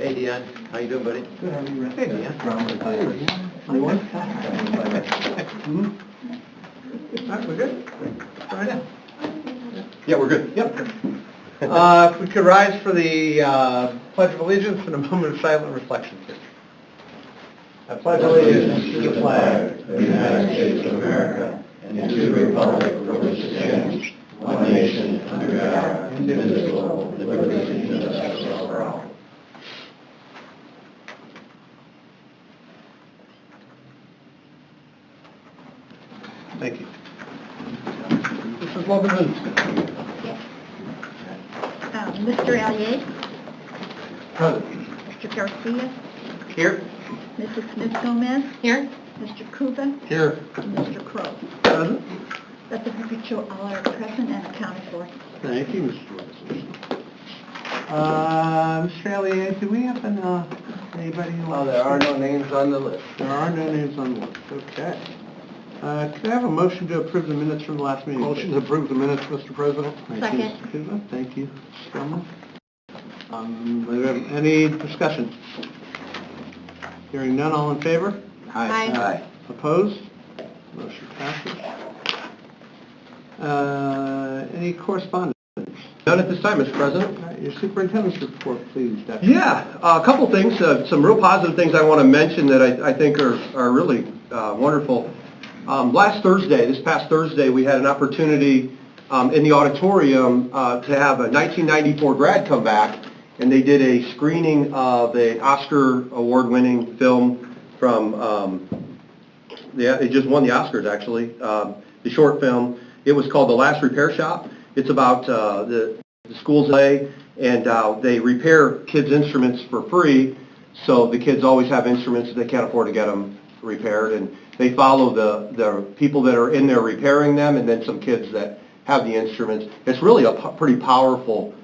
Hey, Dion. How you doing, buddy? Good, how are you? Hey, Dion. You want? All right, we're good? Right now. Yeah, we're good. Yep. If we could rise for the Pledge of Allegiance and a moment of silent reflection, please. I pledge allegiance to the flag of the United States of America and to the republic for which it stands, one nation, under God, indivisible, with liberty and justice for all. Thank you. Mrs. Logan. Mr. Allier, Present. Mr. Garcia, Here. Mrs. Smith-Gomez. Here. Mr. Kuba, Here. and Mr. Crowe. Present. Let the record show all are present and accounted for. Thank you, Mr. Wilson. Mr. Allier, do we have anybody who... Oh, there are no names on the list. There are no names on the list, okay. Could I have a motion to approve the minutes from the last meeting? Motion to approve the minutes, Mr. President. Thank Second. you, Mr. Kuba. Thank you, Mr. Gilman. Do we have any discussion? Hearing none, all in favor? Aye. Opposed? Motion passes. Any correspondence? None at this time, Mr. President. All right, your superintendent's report, please, Dr. Yeah, a couple things, some real positive things I want to mention that I think are really wonderful. This past Thursday, we had an opportunity in the auditorium to have a 1994 grad come back, and they did a screening of an Oscar award-winning film from, it just won the Oscars actually, the short film. It was called The Last Repair Shop. It's about the schools in LA, and they repair kids' instruments for free, so the kids always have instruments that they can't afford to get them repaired, and they follow the people that are in there repairing them, and then some kids that have the instruments. It's really a pretty powerful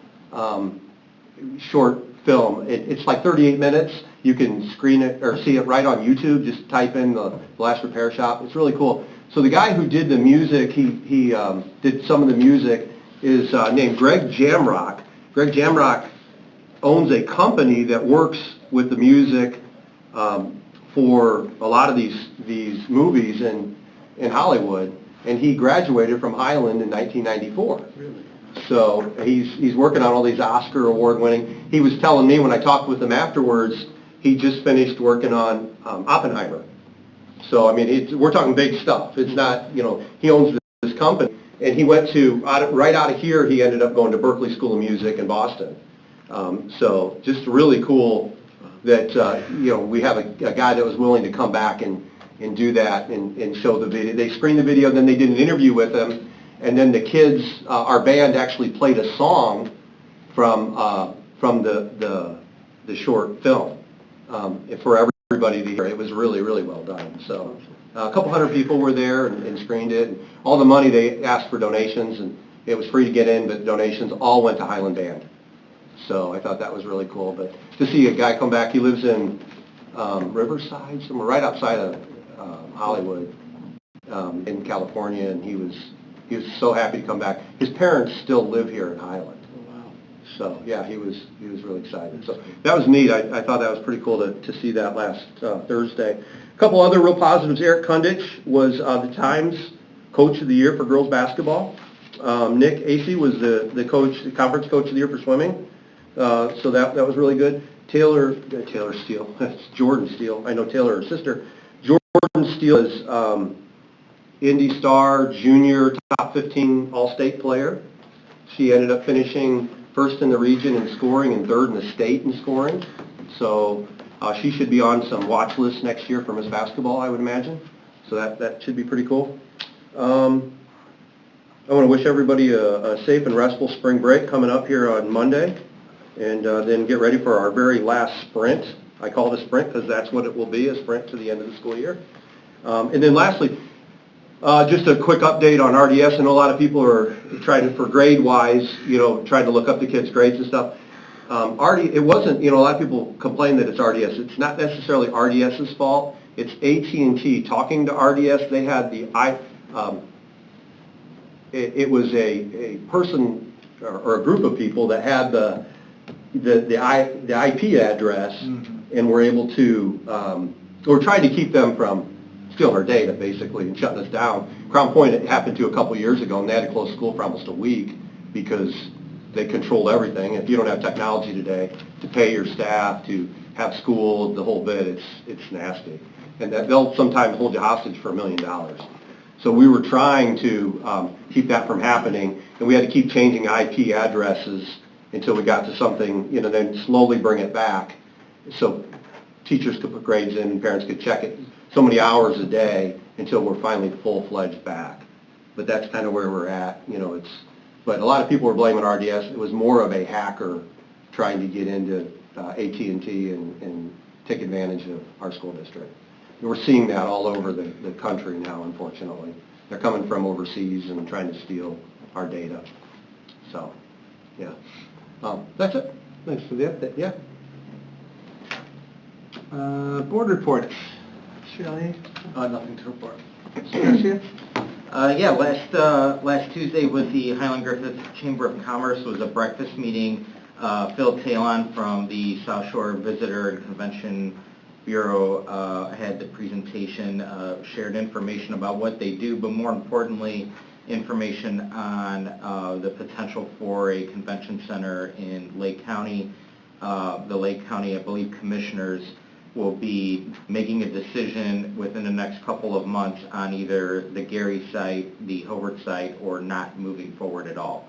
short film. It's like 38 minutes. You can screen it or see it right on YouTube. Just type in the Last Repair Shop. It's really cool. So the guy who did the music, he did some of the music, is named Greg Jamrock. Greg Jamrock owns a company that works with the music for a lot of these movies in Hollywood, and he graduated from Highland in 1994. Really? So he's working on all these Oscar award-winning. He was telling me when I talked with him afterwards, he just finished working on Oppenheimer. So I mean, we're talking big stuff. It's not, he owns this company, and he went to right out of here. He ended up going to Berklee School of Music in Boston. So just really cool that we have a guy that was willing to come back and do that and show the video. They screened the video, then they did an interview with him, and then the kids, our band actually played a song from the short film for everybody to hear. It was really, really well done. So a couple hundred people were there and screened it. And all the money, they asked for donations, and it was free to get in, but donations all went to Highland Band. So I thought that was really cool. But to see a guy come back, he lives in Riverside, somewhere right outside of Hollywood, in California, and he was so happy to come back. His parents still live here in Highland. Oh, wow. So yeah, he was really excited. So that was neat. I thought that was pretty cool to see that last Thursday. A couple other real positives. Eric Kundich was the Times Coach of the Year for girls basketball. Nick Acey was the conference coach of the year for swimming. So that was really good. Taylor Steele, that's Jordan Steele. I know Taylor, her sister. Jordan Steele is Indy Star Junior top 15 All-State player. She ended up finishing first in the region in scoring and third in the state in scoring. So she should be on some watch lists next year for Miss Basketball, I would imagine. So that should be pretty cool. I want to wish everybody a safe and restful spring break coming up here on Monday, and then get ready for our very last sprint. I call it a sprint because that's what it will be, a sprint to the end of the school year. And then lastly, just a quick update on RDS. I know a lot of people are trying to, for grade-wise, trying to look up the kids' grades and stuff. It wasn't, a lot of people complain that it's RDS. It's not necessarily RDS's fault. It's AT&T talking to RDS. They had it was a person or a group of people that had the IP address, and we're able to, we're trying to keep them from stealing our data, basically, and shutting us down. Crown Point, it happened to a couple years ago, and they had to close school for almost a week because they controlled everything. If you don't have technology today to pay your staff, to have school, the whole bit, it's nasty. And that they'll sometimes hold you hostage for $1 million. So we were trying to keep that from happening, and we had to keep changing IP addresses until we got to something, then slowly bring it back so teachers could put grades in and parents could check it so many hours a day until we're finally full-fledged back. But that's kind of where we're at. But a lot of people were blaming RDS. It was more of a hacker trying to get into AT&T and take advantage of our school district. And we're seeing that all over the country now, unfortunately. They're coming from overseas and trying to steal our data. So, yeah. That's it. Thanks for the update. Yeah. Board reports. Shelley? Nothing to report. Garcia? Yeah, last Tuesday with the Highland Griffith Chamber of Commerce was a breakfast meeting. Phil Talon from the South Shore Visitor and Convention Bureau had the presentation, shared information about what they do, but more importantly, information on the potential for a convention center in Lake County. The Lake County, I believe, commissioners will be making a decision within the next couple of months on either the Gary site, the Hobart site, or not moving forward at all.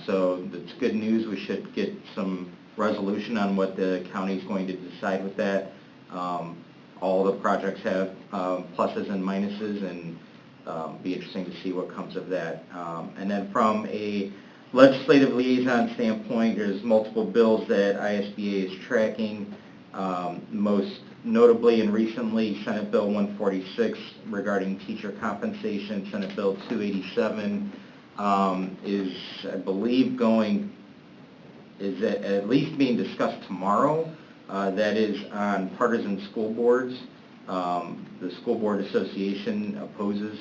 So it's good news. We should get some resolution on what the county is going to decide with that. All the projects have pluses and minuses, and be interesting to see what comes of that. And then from a legislative liaison standpoint, there's multiple bills that ISBA is tracking. Most notably and recently, Senate Bill 146 regarding teacher compensation, Senate Bill 287 is, I believe, is at least being discussed tomorrow. That is on partisan school boards. The School Board Association opposes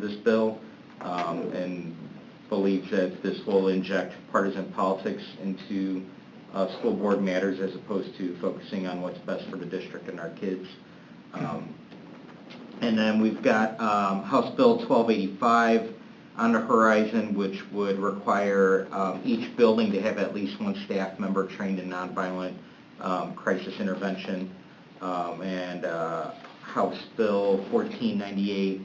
this bill and believes that this will inject partisan politics into school board matters as opposed to focusing on what's best for the district and our kids. And then we've got House Bill 1285 on the horizon, which would require each building to have at least one staff member trained in nonviolent crisis intervention. And House Bill 1498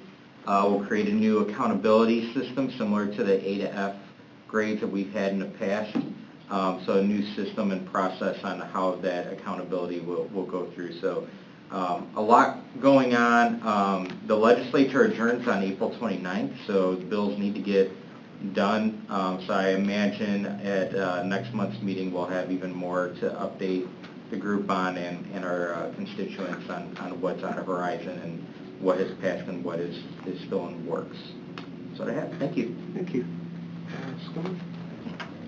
will create a new accountability system similar to the A to F grades that we've had in the past. So a new system and process on how that accountability will go through. So a lot going on. The legislature adjourns on April 29th, so the bills need to get done. So I imagine at next month's meeting we'll have even more to update the group on and our constituents on what's on the horizon and what has passed and what is still in the works. That's what I have. Thank you. Thank you.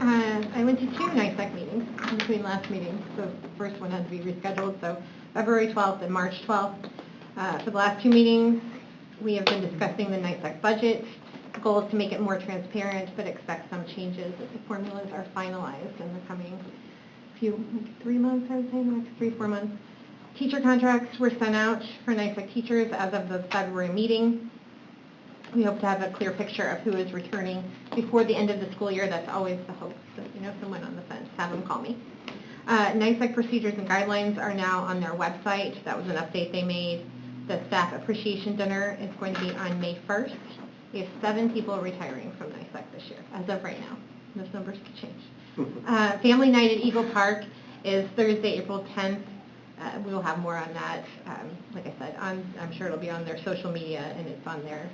I went to two NICEC meetings in between last meetings. So the first one had to be rescheduled, so February 12th and March 12th. For the last two meetings, we have been discussing the NICEC budget. The goal is to make it more transparent, but expect some changes as the formulas are finalized in the coming 3 months, I would say, next 3-4 months. Teacher contracts were sent out for NICEC teachers as of the February meeting. We hope to have a clear picture of who is returning before the end of the school year. That's always the hope. So if you know someone on the fence, have them call me. NICEC procedures and guidelines are now on their website. That was an update they made. The staff appreciation dinner is going to be on May 1st. We have 7 people retiring from NICEC this year, as of right now. Those numbers could change. Family night at Eagle Park is Thursday, April 10th. We will have more on that. Like I said, I'm sure it'll be on their social media, and it's on their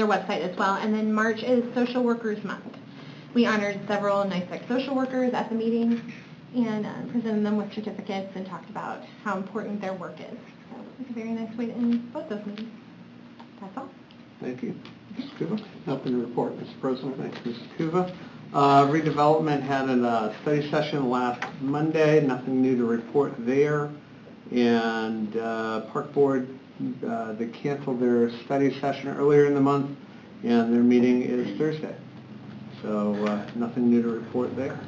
website as well. And then March is Social Workers Month. We honored several NICEC social workers at the meeting and presented them with certificates and talked about how important their work is. So it's a very nice way to end both those meetings. That's all. Thank you. Mrs. Kuva? Nothing to report, Mr. President. Thanks, Mrs. Kuva. Redevelopment had a study session last Monday. Nothing new to report there. And Park Board, they canceled their study session earlier in the month, and their meeting is Thursday. So nothing new to report there.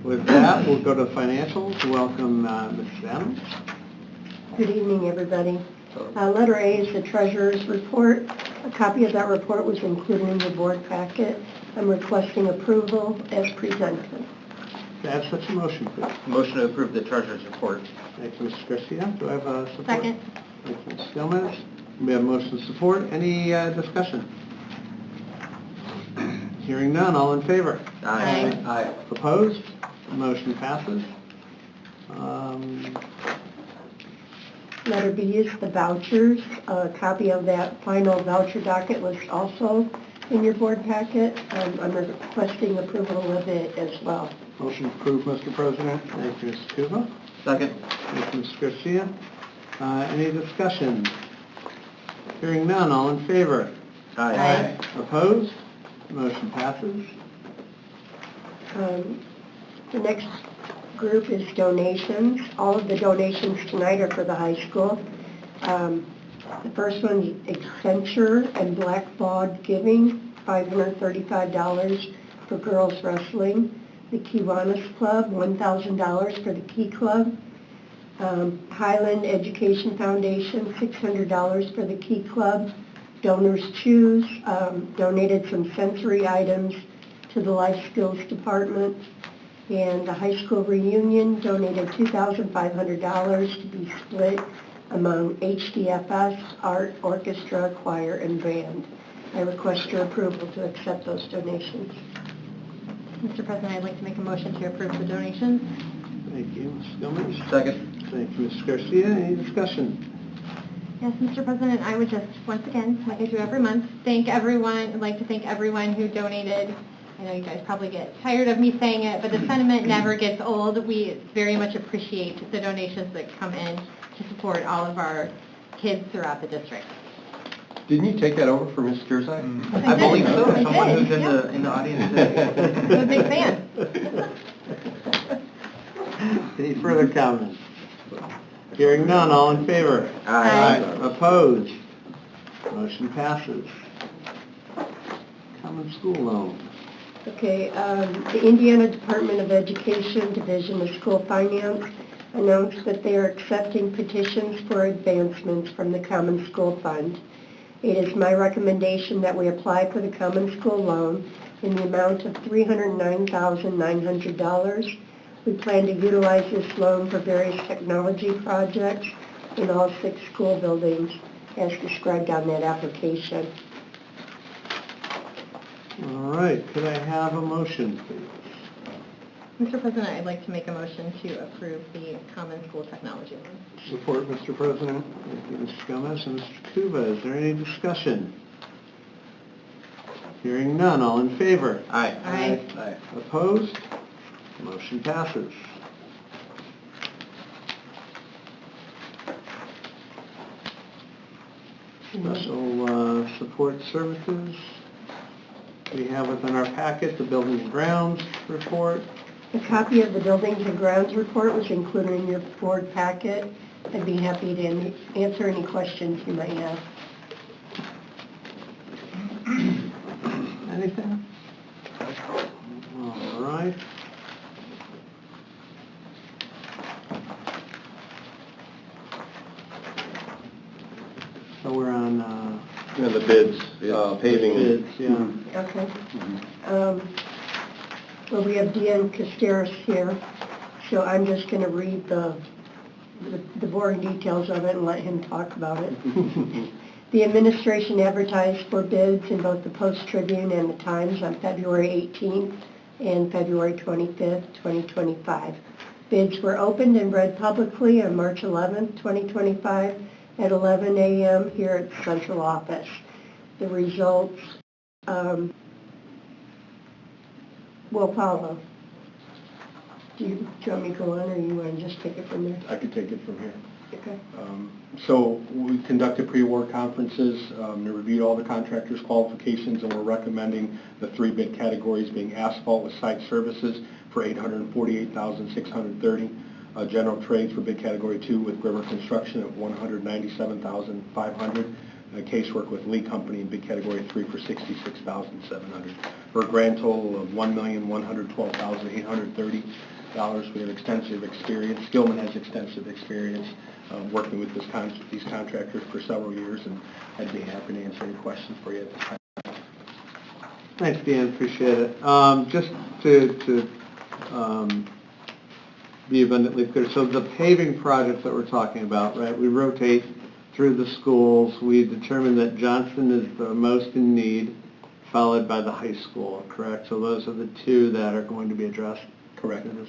With that, we'll go to financials. Welcome, Mrs. Adams. Good evening, everybody. Letter A is the treasurer's report. A copy of that report was included in your board packet. I'm requesting approval as presented. Can I have such a motion, please? Motion to approve the treasurer's report. Thank you, Mrs. Garcia. Do I have a support? Second. Thank you, Mrs. Gomez. We have motion to support. Any discussion? Hearing none, all in favor? Aye. Aye. Opposed? Motion passes. Letter B is the vouchers. A copy of that final voucher docket was also in your board packet. I'm requesting approval of it as well. Motion approved, Mr. President. Thank you, Mrs. Kuva. Second. Thank you, Mrs. Garcia. Any discussion? Hearing none, all in favor? Aye. Opposed? Motion passes. The next group is donations. All of the donations tonight are for the high school. The first one is Accenture and Blackbaud Giving, $535 for girls wrestling. The Kiwanis Club, $1,000 for the Key Club. Highland Education Foundation, $600 for the Key Club. Donors Choose donated some sensory items to the Life Skills Department. And the high school reunion donated $2,500 to be split among HDFS, Art, Orchestra, Choir, and Band. I request your approval to accept those donations. Mr. President, I'd like to make a motion to approve the donations. Thank you, Mrs. Gomez. Second. Thank you, Mrs. Garcia. Any discussion? Yes, Mr. President, I would just, once again, like I do every month, thank everyone. I'd like to thank everyone who donated. I know you guys probably get tired of me saying it, but the sentiment never gets old. We very much appreciate the donations that come in to support all of our kids throughout the district. Didn't you take that over for Ms. Kurzai? I believe so. I Someone did, who's in the audience today. I'm a big fan. Any further comments? Hearing none, all in favor? Aye. Opposed? Motion passes. Common school loan. Okay, the Indiana Department of Education Division of School Finance announced that they are accepting petitions for advancements from the Common School Fund. It is my recommendation that we apply for the Common School loan in the amount of $309,900. We plan to utilize this loan for various technology projects in all 6 school buildings as described on that application. All right, could I have a motion, please? Mr. President, I'd like to make a motion to approve the Common School Technology loan. Support, Mr. President. Thank you, Mrs. Gomez and Mr. Kuva. Is there any discussion? Hearing none, all in favor? Aye. Aye. Opposed? Motion passes. Special support services. We have within our packet the Buildings and Grounds report. A copy of the Buildings and Grounds report was included in your board packet. I'd be happy to answer any questions you might have. Anything? All right. So we're on And the bids, paving. bids, yeah. Okay. Well, we have Deanne Casteras here, so I'm just going to read the boring details of it and let him talk about it. The administration advertised for bids in both the Post-Tribune and the Times on February 18th and February 25th, 2025. Bids were opened and read publicly on March 11th, 2025 at 11 a.m. here at the central office. The results will follow. Do you want me to go on, or you want to just take it from there? I could take it from here. Okay. So we conducted pre-award conferences, reviewed all the contractors' qualifications, and we're recommending the 3 bid categories being asphalt with site services for $848,630, general trades for bid category 2 with Grimmer Construction at $197,500, casework with Lee Company in bid category 3 for $66,700 for a grand total of $1,112,830. We have extensive experience. Gilman has extensive experience working with these contractors for several years, and I'd be happy to answer any questions for you at this time. Thanks, Dan, appreciate it. Just to be abundantly clear, so the paving project that we're talking about, right, we rotate through the schools. We determined that Johnston is the most in need, followed by the high school, correct? So those are the two that are going to be addressed? Correct. Okay.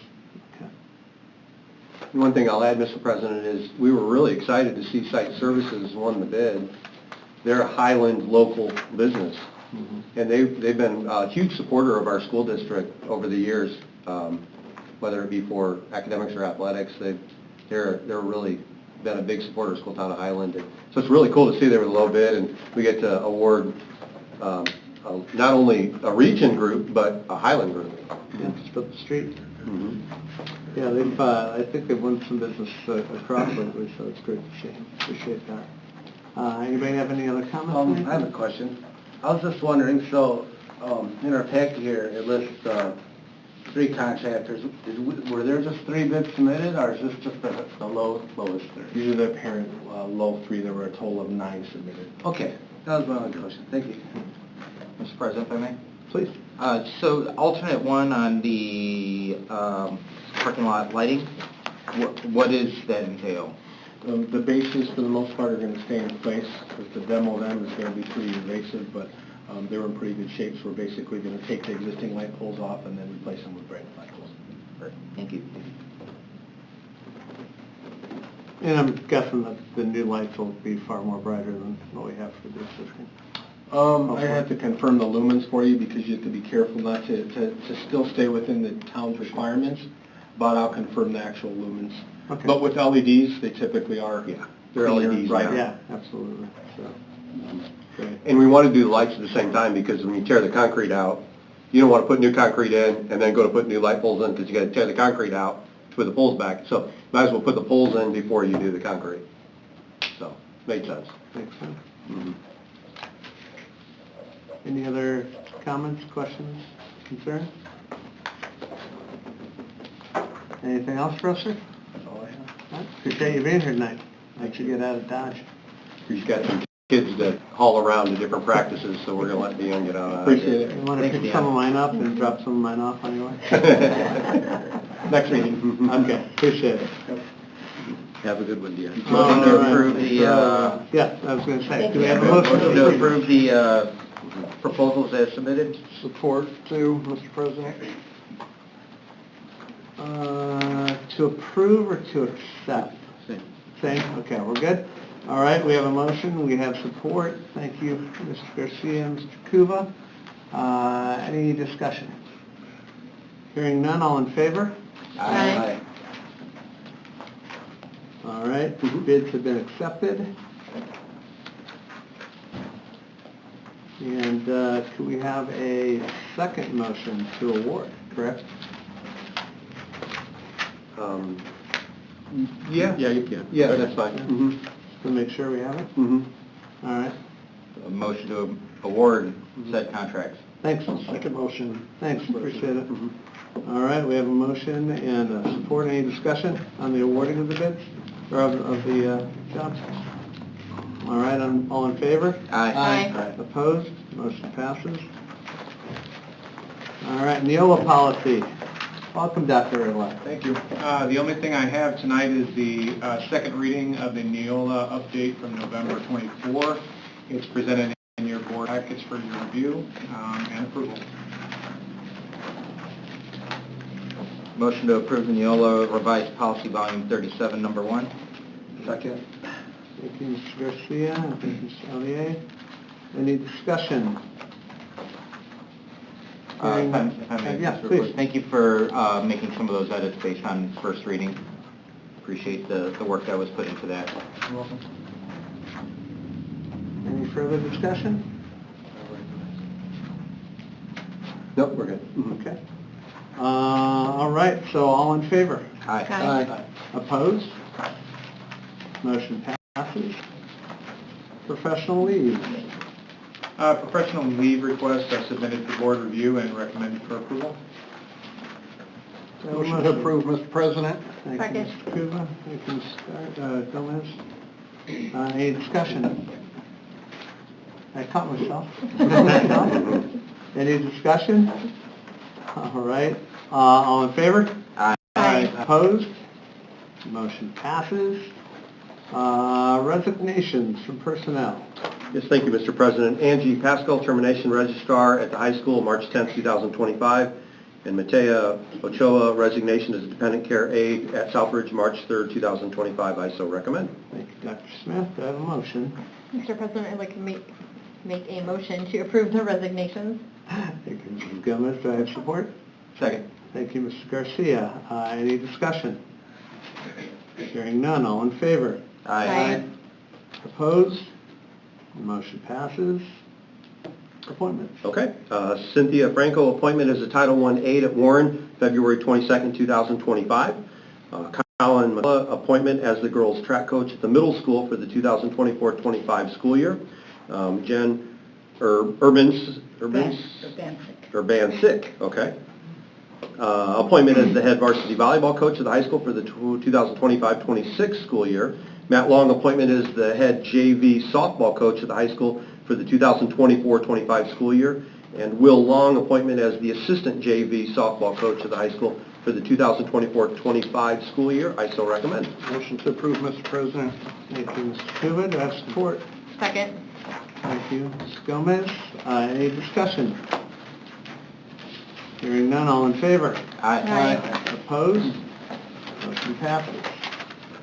One thing I'll add, Mr. President, is we were really excited to see Site Services won the bid. They're a Highland local business, and they've been a huge supporter of our school district over the years, whether it be for academics or athletics. They're really been a big supporter of School Town of Highland. And so it's really cool to see they were the low bid, and we get to award not only a region group, but a Highland group. Yeah, split the street. Yeah, they've, I think they've won some business across lately, so it's great to see. Appreciate that. Anybody have any other comments? I have a question. I was just wondering, so in our packet here, it lists 3 contractors. Were there just 3 bids submitted, or is this just the lowest 3? These are the apparent low 3. There were a total of 9 submitted. Okay, that was my only question. Thank you. Mr. President, if I may? Please. So alternate 1 on the parking lot lighting, what does that entail? The bases, for the most part, are going to stay in place, because the demo of them is going to be pretty invasive, but they were in pretty good shape, so we're basically going to take the existing light poles off and then replace them with brand new light poles. Great. Thank you. And I'm guessing that the new lights will be far more brighter than what we have for the existing. I have to confirm the lumens for you, because you have to be careful not to still stay within the town's requirements, but I'll confirm the actual lumens. Okay. But with LEDs, they typically are. Yeah, they're LEDs. Right, now. yeah, absolutely. So, great. And we want to do the lights at the same time, because when you tear the concrete out, you don't want to put new concrete in and then go to put new light poles in, because you got to tear the concrete out to put the poles back. So might as well put the poles in before you do the concrete. So, made sense. Makes sense. Any other comments, questions, concerns? Anything else for us, sir? That's all I have. All right. Appreciate you being here tonight. Let you get out of Dodge. We've got some kids that haul around to different practices, so we're going to let the young get out. Appreciate it. You want to Thanks, pick Dan. some of mine up and drop some of mine off anyway? Next meeting. Okay, appreciate it. Have a good one, dear. Motion to approve the, Yeah, I was going to say, do we have a motion motion to approve the proposals as submitted? Support to, Mr. President? To approve or to accept? Same, okay, we're good? All right, we have a motion, we have support. Thank you, Mr. Garcia and Mr. Kuva. Any discussion? Hearing none, all in favor? Aye. All right, bids have been accepted. And could we have a second motion to award, correct? Yeah, you can. Yeah, that's fine. To make sure we have it? All right, A motion to award said contracts. thanks. Second motion. Thanks, appreciate it. All right, we have a motion and support. Any discussion on the awarding of the bids, or of the jobs? All right, all in favor? Aye. Opposed? Motion passes. All right, NEOLA policy. Welcome, Dr. Erla. Thank you. The only thing I have tonight is the second reading of the NEOLA update from November 24. It's presented in your board packets for your review and approval. Motion to approve the NEOLA revised policy volume 37, number 1. Second. Thank you, Mr. Garcia, and thank you, Mr. Allier. Any discussion? If I may, Yeah, Mr. please. Wood, thank you for making some of those edits based on first reading. Appreciate the work that was put into that. You're welcome. Any further discussion? Nope, we're good. Okay. All right, so all in favor? Aye. Opposed? Motion passes. Professional leave. Professional leave requests are submitted for board review and recommended for approval. Motion to approve, Mr. President. Thank you, Second. Mr. Kuva. Thank you, Mr. Gomez. Any discussion? I caught myself. Any discussion? All right. All in favor? Aye. Opposed? Motion passes. Resignations from personnel. Yes, thank you, Mr. President. Angie Pascal, Termination Registrar at the high school, March 10th, 2025. And Matea Ochoa, resignation as a dependent care aide at Southbridge, March 3rd, 2025. I so recommend. Thank you, Dr. Smith. Do I have a motion? Mr. President, I'd like to make a motion to approve the resignations. Thank you, Mrs. Gomez. Do I have support? Second. Thank you, Mr. Garcia. Any discussion? Hearing none, all in favor? Aye. Opposed? Motion passes. Appointments. Okay. Cynthia Franco, appointment as a Title I aide at Warren, February 22nd, 2025. Colin McCullough, appointment as the girls track coach at the middle school for the 2024-25 school year. Jen Urbancic, okay. Appointment as the head varsity volleyball coach at the high school for the 2025-26 school year. Matt Long, appointment as the head JV softball coach at the high school for the 2024-25 school year. And Will Long, appointment as the assistant JV softball coach at the high school for the 2024-25 school year. I so recommend. Motion to approve, Mr. President. Thank you, Mr. Kuva. Do I have support? Second. Thank you, Ms. Gomez. Any discussion? Hearing none, all in favor? Aye. Opposed? Motion passes.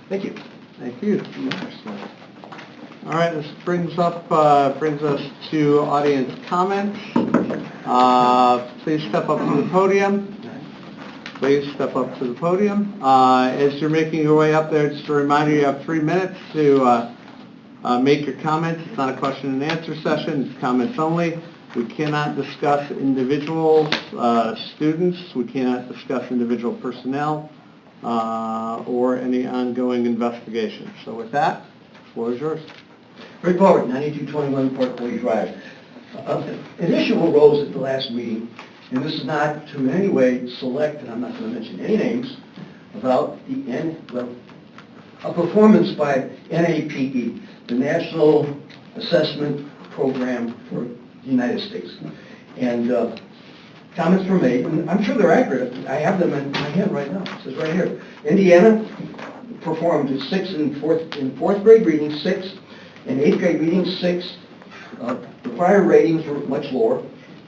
Thank you. Thank you, Mr. Smith. All right, this brings us to audience comments. Please step up to the podium. Please step up to the podium. As you're making your way up there, just a reminder, you have 3 minutes to make your comments. It's not a question and answer session, it's comments only. We cannot discuss individual students. We cannot discuss individual personnel or any ongoing investigation. So with that, the floor is yours. Rick Boward, 9221 Port Louis Drive. An issue arose at the last meeting, and this is not to in any way select, and I'm not going to mention any names, about a performance by NAPE, the National Assessment Program for the United States. And comments were made, and I'm sure they're accurate. I have them in my hand right now. It says right here, Indiana performed in fourth grade reading 6, in 8th grade reading 6. The prior ratings were much lower.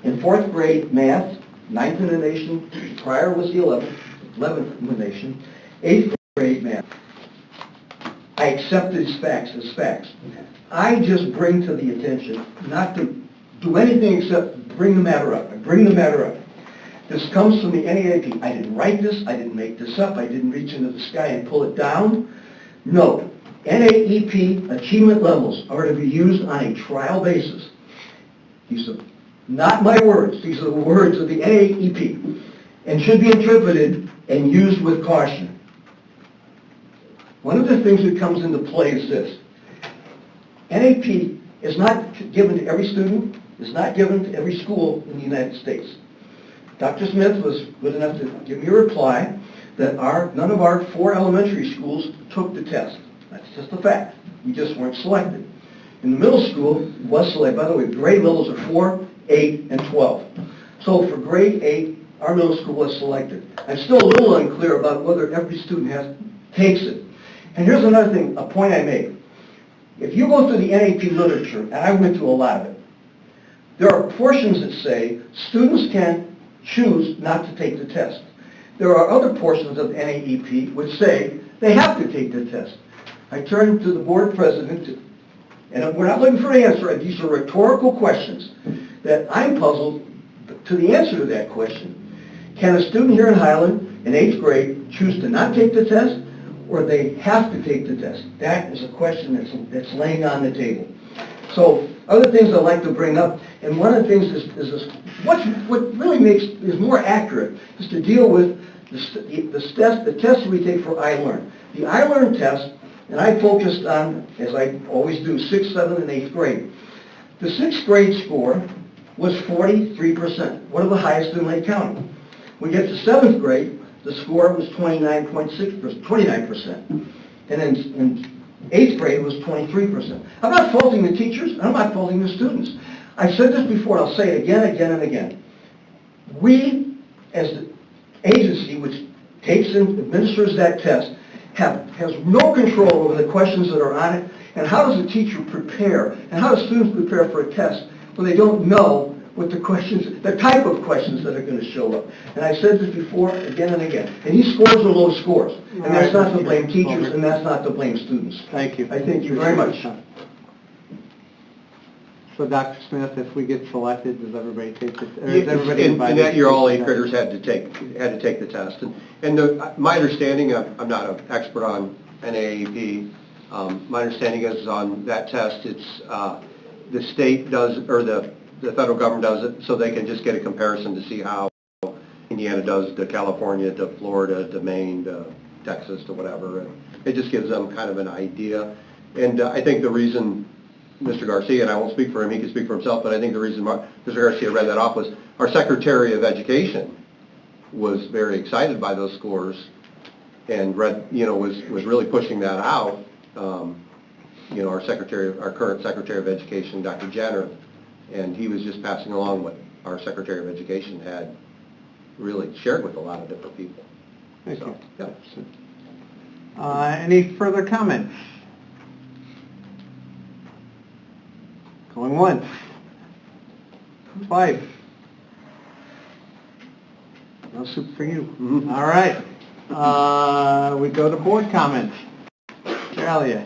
In 4th grade math, 9th in the nation, prior was the 11th in the nation. 8th grade math, I accept these facts as facts. I just bring to the attention, not to do anything except bring the matter up. I bring the matter up. This comes from the NEAP. I didn't write this. I didn't make this up. I didn't reach into the sky and pull it down. No. NAEP achievement levels are to be used on a trial basis. These are not my words. These are the words of the NAEP, and should be interpreted and used with caution. One of the things that comes into play is this. NAP is not given to every student, is not given to every school in the United States. Dr. Smith was good enough to give me a reply that none of our 4 elementary schools took the test. That's just a fact. We just weren't selected. In the middle school, it was selected. By the way, grade levels are 4, 8, and 12. So for grade 8, our middle school was selected. I'm still a little unclear about whether every student takes it. And here's another thing, a point I make. If you go through the NAP literature, and I went through a lot of it, there are portions that say students can choose not to take the test. There are other portions of NAEP which say they have to take the test. I turned to the board president, and we're not looking for an answer. These are rhetorical questions that I'm puzzled to the answer to that question. Can a student here in Highland in 8th grade choose to not take the test, or they have to take the test? That is a question that's laying on the table. So other things I'd like to bring up, and one of the things is this, what really is more accurate is to deal with the test we take for iLearn. The iLearn test And I focused on, as I always do, 6th, 7th, and 8th grade. The 6th grade score was 43%, one of the highest in Lake County. When we get to 7th grade, the score was 29%. And then in 8th grade, it was 23%. I'm not faulting the teachers, and I'm not faulting the students. I've said this before, and I'll say it again, and again. We, as the agency which takes and administers that test, has no control over the questions that are on it, and how does a teacher prepare, and how do students prepare for a test when they don't know what the questions, the type of questions that are going to show up. And I've said this before, again and again. And these scores are low scores. And that's not to blame teachers, and that's not to blame students. Thank you. I thank you very much. So Dr. Smith, if we get selected, does everybody take this? Or is In everybody invited? that year, to all take 8th the graders had to take the test. And my understanding, I'm not an expert on NAAP, my understanding is on that test, it's the state does, or the federal government does it, so they can just get a comparison to see how Indiana does to California, to Florida, to Maine, to Texas, to whatever. And it just gives them kind of an idea. And I think the reason Mr. Garcia, and I won't speak for him, he can speak for himself, but I think the reason Mr. Garcia read that off was our Secretary of Education was very excited by those scores and was really pushing that out. Our current Secretary of Education, Dr. Jenner, and he was just passing along what our Secretary of Education had really shared with a lot of different people. Thank you. Yeah. Any further comments? Going once. Twice. No soup for you. Mhm. All right. We go to board comments. Mr. Elliott.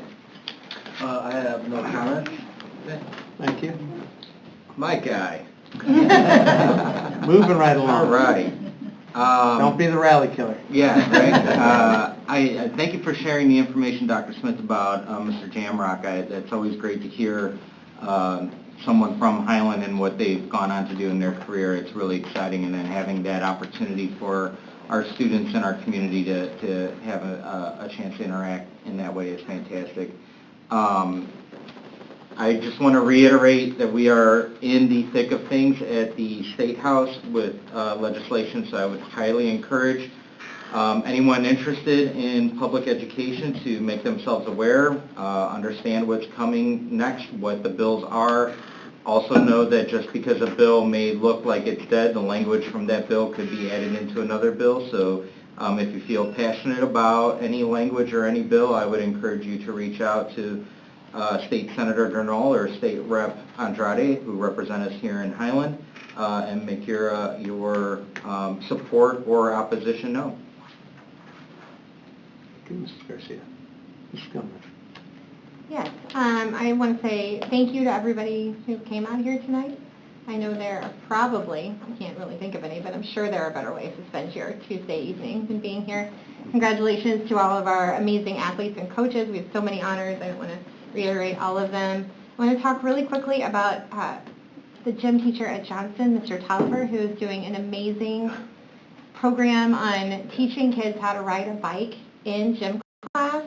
I have no comments. Thank you. My guy. Moving right along. All right. Don't be the rally killer. Yeah, right. I thank you for sharing the information, Dr. Smith, about Mr. Jamrock. It's always great to hear someone from Highland and what they've gone on to do in their career. It's really exciting, and then having that opportunity for our students and our community to have a chance to interact in that way is fantastic. I just want to reiterate that we are in the thick of things at the State House with legislation, so I would highly encourage anyone interested in public education to make themselves aware, understand what's coming next, what the bills are. Also know that just because a bill may look like it's dead, the language from that bill could be added into another bill. So if you feel passionate about any language or any bill, I would encourage you to reach out to State Senator Durnall or State Rep Andrade, who represent us here in Highland, and make your support or opposition known. Thank you, Mr. Garcia. Ms. Gilman. Yes, I want to say thank you to everybody who came out here tonight. I know there are probably, I can't really think of any, but I'm sure there are better ways to spend your Tuesday evening than being here. Congratulations to all of our amazing athletes and coaches. We have so many honors. I don't want to reiterate all of them. I want to talk really quickly about the gym teacher at Johnston, Mr. Tolliver, who is doing an amazing program on teaching kids how to ride a bike in gym class.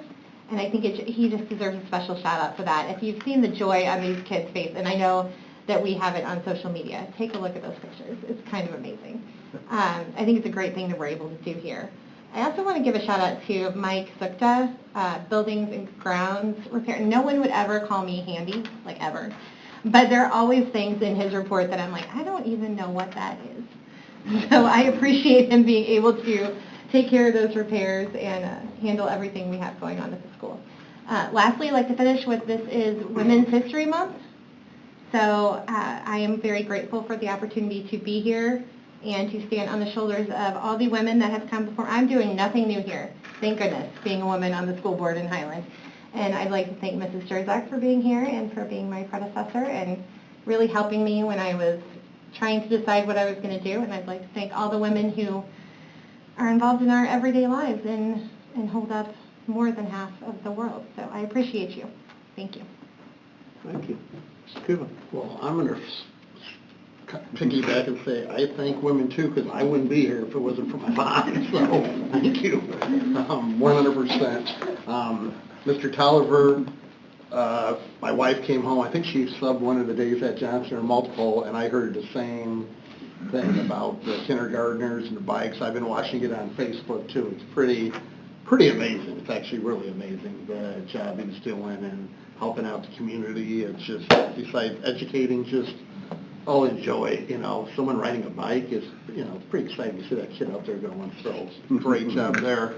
And I think he just deserves a special shout out for that. If you've seen the joy on these kids' faces, and I know that we have it on social media, take a look at those pictures. It's kind of amazing. I think it's a great thing that we're able to do here. I also want to give a shout out to Mike Sukta, Buildings and Grounds Repair. No one would ever call me handy, like ever. But there are always things in his report that I'm like, I don't even know what that is. So I appreciate him being able to take care of those repairs and handle everything we have going on at the school. Lastly, I'd like to finish with this is Women's History Month. So I am very grateful for the opportunity to be here and to stand on the shoulders of all the women that have come before. I'm doing nothing new here, thank goodness, being a woman on the school board in Highland. And I'd like to thank Mrs. Jerzak for being here and for being my predecessor and really helping me when I was trying to decide what I was going to do. And I'd like to thank all the women who are involved in our everyday lives and hold up more than half of the world. So I appreciate you. Thank you. Thank you. Mr. Kuba. Well, I'm going to piggyback and say I thank women too, because I wouldn't be here if it wasn't for my mom. So thank you, 100%. Mr. Tolliver, my wife came home, I think she subbed one of the days at Johnson or multiple, and I heard the same thing about the kindergartners and the bikes. I've been watching it on Facebook too. It's pretty amazing. It's actually really amazing, the job he's doing and helping out the community. It's just, besides educating, just all enjoy, someone riding a bike is, it's pretty exciting to see that kid out there going, so great job there.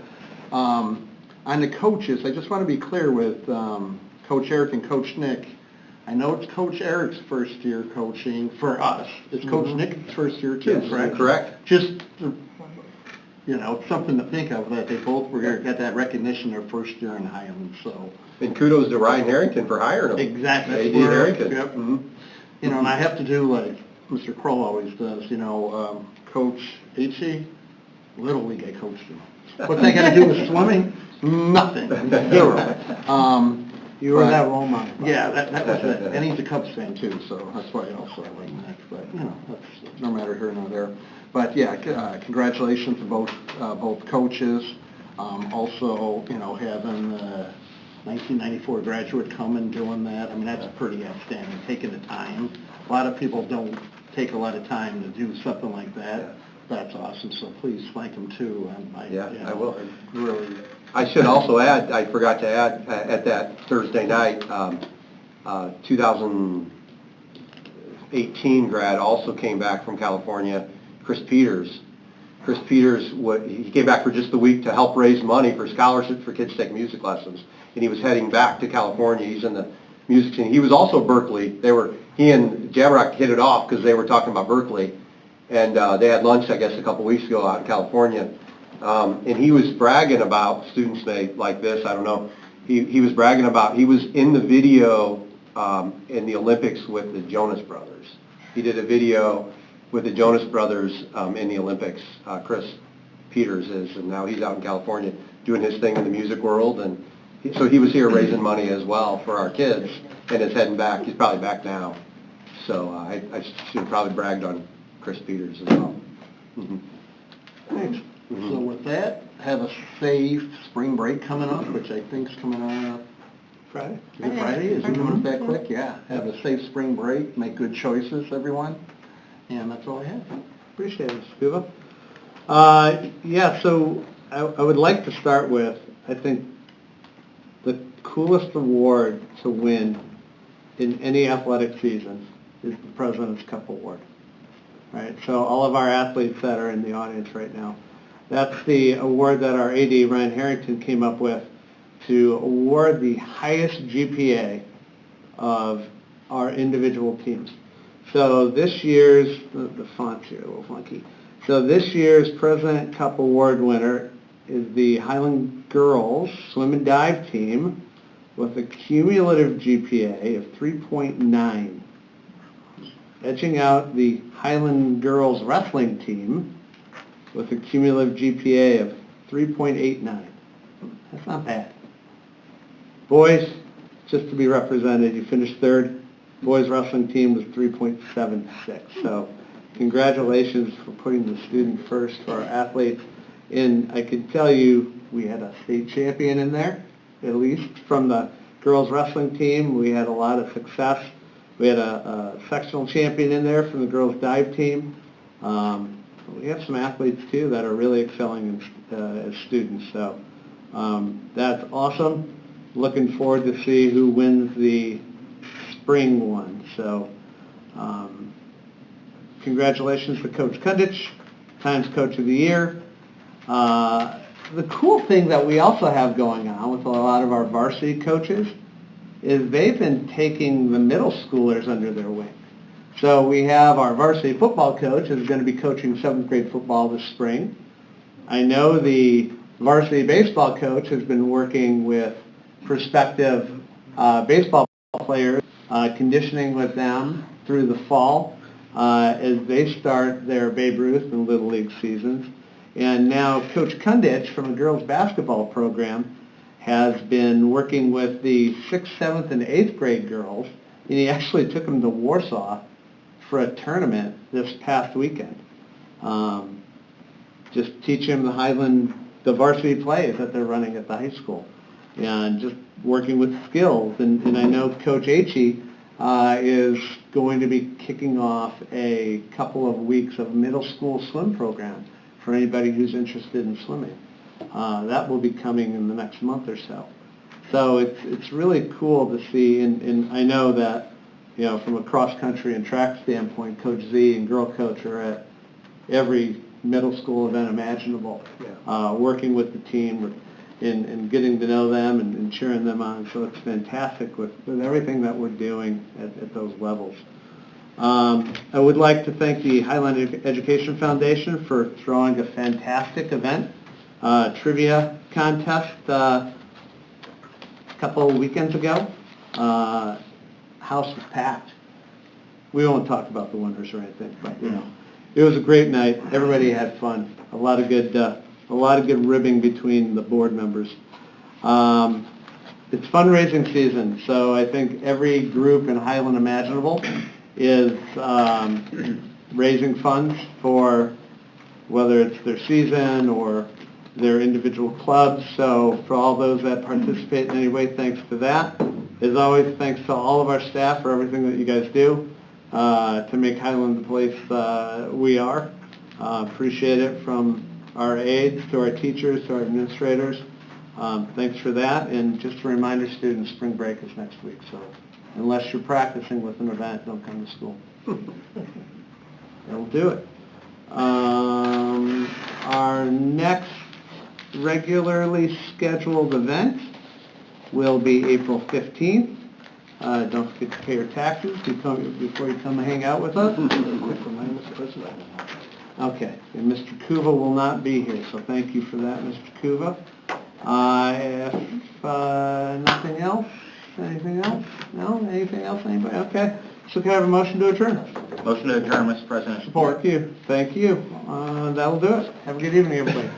On the coaches, I just want to be clear with Coach Eric and Coach Nick. I know it's Coach Eric's first year coaching for us. It's Coach Nick's first year too, correct? Correct. Just, it's something to think of, that they both got that recognition their first year in Highland, so. And kudos to Ryan Harrington for hiring him. Exactly. A.D. Harrington. Yep. And I have to do like Mr. Kroll always does, Coach H.E., Little League I coached him. What's that got to do with swimming? Nothing. Zero. You were that role model. Yeah, that was it. And he's a Cubs fan too, so that's why I also like that. But, that's no matter here nor there. But yeah, congratulations to both coaches. Also, having the 1994 graduate come and doing that, I mean, that's pretty outstanding, taking the time. A lot of people don't take a lot of time to do something like that. That's awesome, so please thank them too. I will. Really. I should also add, I forgot to add, at that Thursday night, 2018 grad also came back from California, Chris Peters. Chris Peters, he came back for just a week to help raise money for scholarships for kids to take music lessons. And he was heading back to California. He's in the music scene. He was also Berkeley. He and Jamrock hit it off because they were talking about Berkeley. And they had lunch, I guess, a couple weeks ago out in California. And he was bragging about, students may like this, I don't know. He was bragging about, he was in the video in the Olympics with the Jonas Brothers. He did a video with the Jonas Brothers in the Olympics. Chris Peters is, and now he's out in California doing his thing in the music world. And so he was here raising money as well for our kids, and is heading back. He's probably back now. So I should have probably bragged on Chris Peters as well. Thanks. So with that, have a safe spring break coming up, which I think is coming up Friday. Is it Friday? Is it coming up that quick? Yeah. Have a safe spring break. Make good choices, everyone. And that's all I have. Appreciate it, Scuba. So I would like to start with, I think, the coolest award to win in any athletic season is the President's Cup Award. Right? So all of our athletes that are in the audience right now, that's the award that our AD, Ryan Harrington, came up with to award the highest GPA of our individual teams. So this year's, the font's here a little funky. So this year's President Cup Award winner is the Highland Girls Swim and Dive team with a cumulative GPA of 3.9, edging out the Highland Girls Wrestling team with a cumulative GPA of 3.89. That's not bad. Boys, just to be represented, you finished third. Boys wrestling team was 3.76. So congratulations for putting the student first for our athletes. And I can tell you we had a state champion in there, at least from the girls wrestling team. We had a lot of success. We had a sectional champion in there from the girls dive team. We have some athletes too that are really excelling as students. So that's awesome. Looking forward to see who wins the spring one. So congratulations to Coach Kundich, Times Coach of the Year. The cool thing that we also have going on with a lot of our varsity coaches is they've been taking the middle schoolers under their wing. So we have our varsity football coach who's going to be coaching 7th grade football this spring. I know the varsity baseball coach has been working with prospective baseball players, conditioning with them through the fall as they start their Babe Ruth and Little League seasons. And now Coach Kundich from a girls basketball program has been working with the 6th, 7th, and 8th grade girls, and he actually took them to Warsaw for a tournament this past weekend. Just teach them the varsity plays that they're running at the high school. and just working with skills. And I know Coach H.E. is going to be kicking off a couple of weeks of middle school swim program for anybody who's interested in swimming. That will be coming in the next month or so. So it's really cool to see, and I know that, you know, from a cross-country and track standpoint, Coach Z and Girl Coach are at every middle school event imaginable, working with the team and getting to know them and cheering them on. So it's fantastic with everything that we're doing at those levels. I would like to thank the Highland Education Foundation for throwing a fantastic event, trivia contest a couple of weekends ago. House was packed. We won't talk about the winners or anything, but you know, it was a great night. Everybody had fun. A lot of good ribbing between the board members. It's fundraising season, so I think every group in Highland imaginable is raising funds for whether it's their season or their individual clubs. So for all those that participate in any way, thanks to that. As always, thanks to all of our staff for everything that you guys do to make Highland the place we are. Appreciate it, from our aides to our teachers to our administrators. Thanks for that. And just a reminder, students, spring break is next week. So unless you're practicing with an event, don't come to school. That'll do it. Our next regularly scheduled event will be April 15th. Don't forget to pay your taxes before you come and hang out with us. Okay, and Mr. Kuva will not be here, so thank you for that, Mr. Kuva. If nothing else, anything else? No? Anything else, anybody? Okay, so can I have a motion to adjourn? Motion to adjourn, Mr. President. Support. Thank you. That'll do it. Have a good evening, everybody.